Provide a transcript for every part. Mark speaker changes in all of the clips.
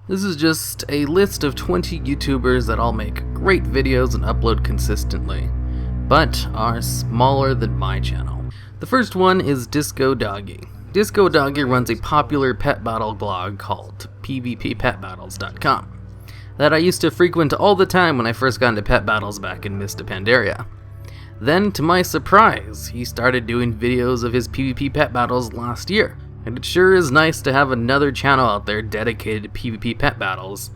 Speaker 1: This is just a list of 20 YouTubers that all make great videos and upload consistently, but are smaller than my channel. The first one is Discodoggy. Discodoggy runs a popular pet battle blog called pvppetbattles.com that I used to frequent all the time when I first got into pet battles back in Mista Pandaria. Then, to my surprise, he started doing videos of his PvP pet battles last year, and it sure is nice to have another channel out there dedicated to PvP pet battles,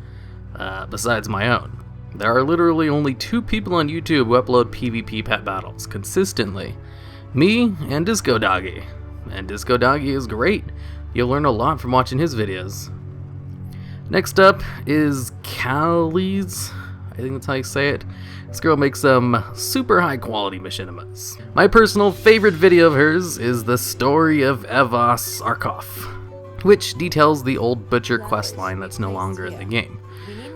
Speaker 1: besides my own. There are literally only 2 people on YouTube who upload PvP pet battles consistently, me and Discodoggy. And Discodoggy is great. You'll learn a lot from watching his videos. Next up is Callie's, I think that's how you say it. This girl makes some super high quality machinimas. My personal favorite video of hers is the story of Evos Arkov, which details the old butcher questline that's no longer in the game.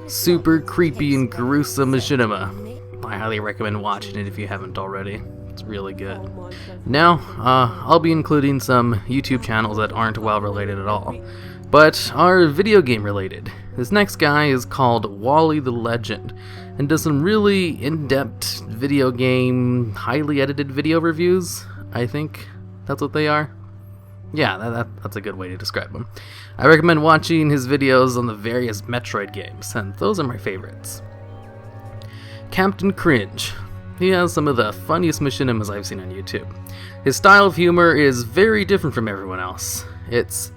Speaker 1: Super creepy and gruesome machinima. I highly recommend watching it if you haven't already. It's really good. Now, I'll be including some YouTube channels that aren't well related at all, but are video game related. This next guy is called Wally the Legend, and does some really in-depth video game, highly edited video reviews. I think that's what they are. Yeah, that's a good way to describe them. I recommend watching his videos on the various Metroid games, and those are my favorites. Captain Cringe. He has some of the funniest machinimas I've seen on YouTube. His style of humor is very different from everyone else. It's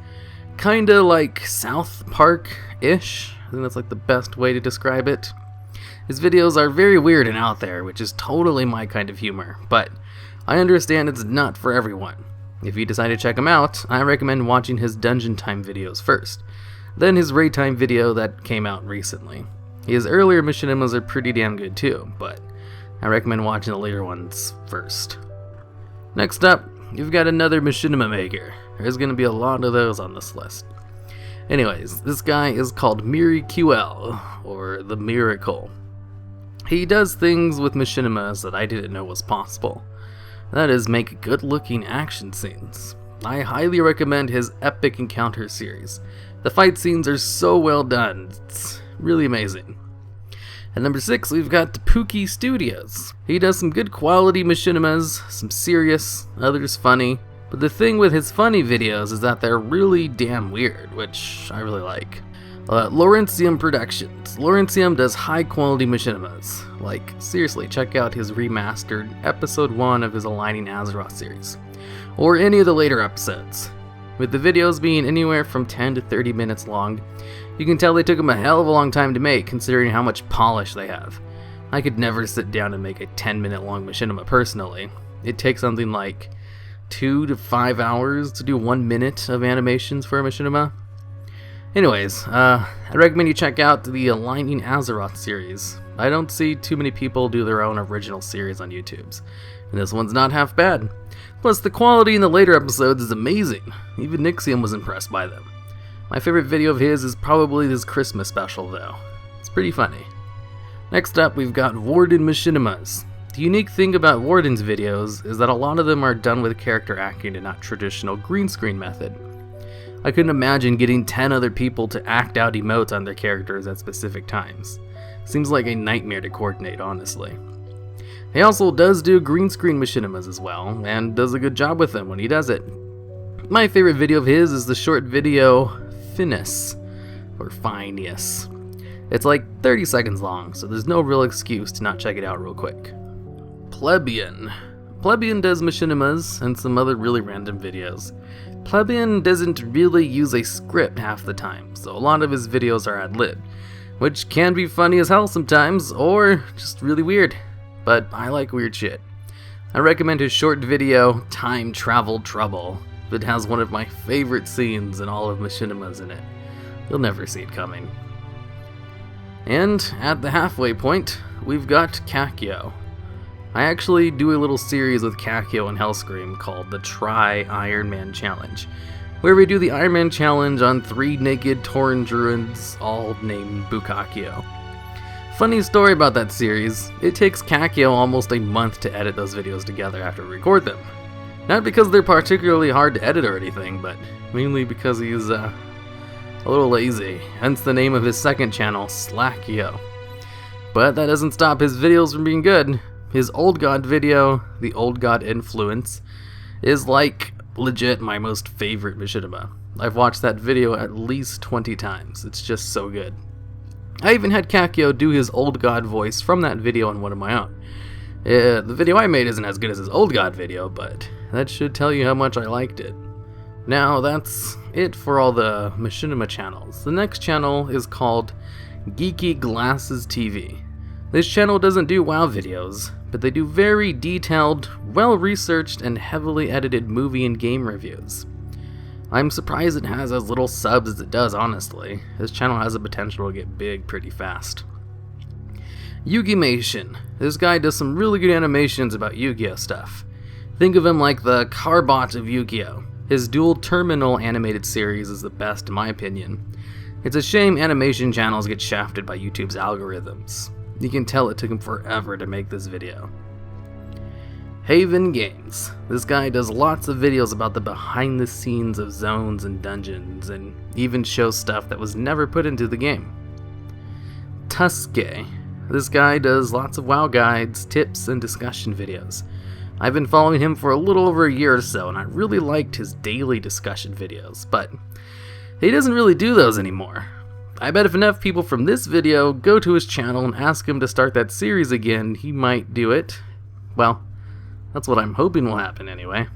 Speaker 1: kinda like South Park-ish. I think that's like the best way to describe it. His videos are very weird and out there, which is totally my kind of humor, but I understand it's not for everyone. If you decide to check him out, I recommend watching his Dungeon Time videos first, then his Raid Time video that came out recently. His earlier machinimas are pretty damn good too, but I recommend watching the later ones first. Next up, you've got another machinima maker. There's going to be a lot of those on this list. Anyways, this guy is called MiriQL, or The Miracle. He does things with machinimas that I didn't know was possible. That is, make good-looking action scenes. I highly recommend his Epic Encounter series. The fight scenes are so well done, it's really amazing. At number 6, we've got Pookie Studios. He does some good quality machinimas, some serious, others funny. But the thing with his funny videos is that they're really damn weird, which I really like. Laurentium Productions. Laurentium does high quality machinimas. Like, seriously, check out his remastered episode 1 of his Aligning Azeroth series. Or any of the later episodes. With the videos being anywhere from 10 to 30 minutes long, you can tell they took them a hell of a long time to make, considering how much polish they have. I could never sit down and make a 10-minute long machinima personally. It takes something like 2 to 5 hours to do 1 minute of animations for a machinima. Anyways, I recommend you check out the Aligning Azeroth series. I don't see too many people do their own original series on YouTubes, and this one's not half bad. Plus, the quality in the later episodes is amazing. Even Nixium was impressed by them. My favorite video of his is probably his Christmas special, though. It's pretty funny. Next up, we've got Warden Machinimas. The unique thing about Warden's videos is that a lot of them are done with character acting and not traditional green screen method. I couldn't imagine getting 10 other people to act out emotes on their characters at specific times. Seems like a nightmare to coordinate, honestly. He also does do green screen machinimas as well, and does a good job with them when he does it. My favorite video of his is the short video Finis, or Phineas. It's like 30 seconds long, so there's no real excuse to not check it out real quick. Plebeian. Plebeian does machinimas and some other really random videos. Plebeian doesn't really use a script half the time, so a lot of his videos are ad-lib, which can be funny as hell sometimes, or just really weird. But I like weird shit. I recommend his short video, Time Travel Trouble. It has one of my favorite scenes in all of machinimas in it. You'll never see it coming. And at the halfway point, we've got Kakyo. I actually do a little series with Kakyo and Hellscream called the Tri-ronman Challenge, where we do the Ironman Challenge on 3 naked Tauren druids, all named Bukakyo. Funny story about that series, it takes Kakyo almost a month to edit those videos together after we record them. Not because they're particularly hard to edit or anything, but mainly because he's a little lazy, hence the name of his second channel, Slackio. But that doesn't stop his videos from being good. His Old God video, The Old God Influence, is like legit my most favorite machinima. I've watched that video at least 20 times. It's just so good. I even had Kakio do his Old God voice from that video on one of my own. The video I made isn't as good as his Old God video, but that should tell you how much I liked it. Now that's it for all the machinima channels. The next channel is called Geeky Glasses TV. This channel doesn't do WoW videos, but they do very detailed, well-researched, and heavily edited movie and game reviews. I'm surprised it has as little subs as it does, honestly. This channel has the potential to get big pretty fast. Yu-Gi-Mation. This guy does some really good animations about Yu-Gi-Oh stuff. Think of him like the Carbot of Yu-Gi-Oh! His Duel Terminal animated series is the best in my opinion. It's a shame animation channels get shafted by YouTube's algorithms. You can tell it took him forever to make this video. Haven Games. This guy does lots of videos about the behind the scenes of zones and dungeons, and even shows stuff that was never put into the game. Tuske. This guy does lots of WoW guides, tips, and discussion videos. I've been following him for a little over a year or so, and I really liked his daily discussion videos, but he doesn't really do those anymore. I bet if enough people from this video go to his channel and ask him to start that series again, he might do it. Well, that's what I'm hoping will happen anyway.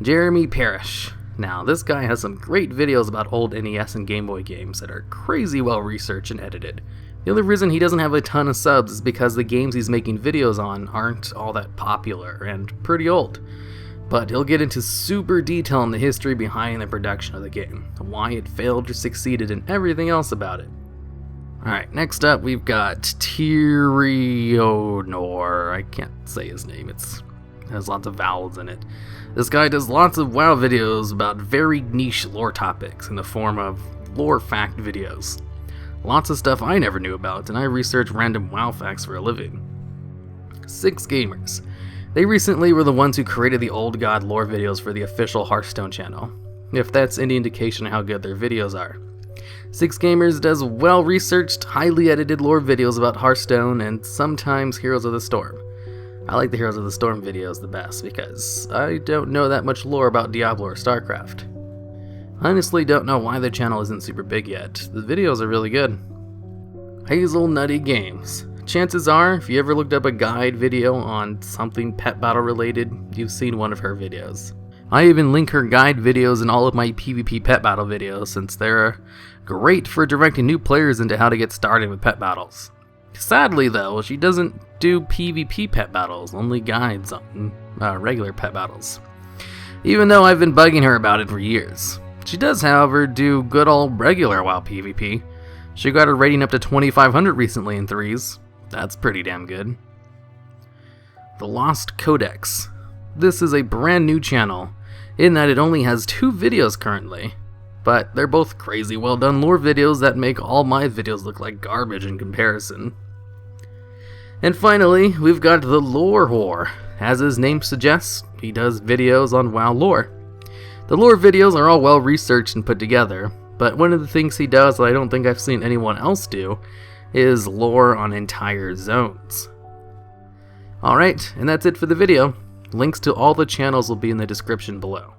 Speaker 1: Jeremy Parrish. Now, this guy has some great videos about old NES and Game Boy games that are crazy well researched and edited. The only reason he doesn't have a ton of subs is because the games he's making videos on aren't all that popular and pretty old. But he'll get into super detail on the history behind the production of the game, why it failed or succeeded, and everything else about it. Alright, next up we've got Tyrionor. I can't say his name, it has lots of vowels in it. This guy does lots of WoW videos about very niche lore topics in the form of lore fact videos. Lots of stuff I never knew about, and I research random WoW facts for a living. 6 Gamers. They recently were the ones who created the Old God lore videos for the official Hearthstone channel, if that's any indication of how good their videos are. 6 Gamers does well-researched, highly edited lore videos about Hearthstone and sometimes Heroes of the Storm. I like the Heroes of the Storm videos the best because I don't know that much lore about Diablo or StarCraft. I honestly don't know why their channel isn't super big yet. The videos are really good. Hazel Nutty Games. Chances are, if you ever looked up a guide video on something pet battle related, you've seen one of her videos. I even link her guide videos in all of my PvP pet battle videos since they're great for directing new players into how to get started with pet battles. Sadly though, she doesn't do PvP pet battles, only guides on regular pet battles. Even though I've been bugging her about it for years. She does, however, do good old regular WoW PvP. She got her rating up to 2500 recently in 3s. That's pretty damn good. The Lost Codex. This is a brand new channel, in that it only has 2 videos currently, but they're both crazy well done lore videos that make all my videos look like garbage in comparison. And finally, we've got the Lore Whore. As his name suggests, he does videos on WoW lore. The lore videos are all well researched and put together, but one of the things he does that I don't think I've seen anyone else do is lore on entire zones. Alright, and that's it for the video. Links to all the channels will be in the description below.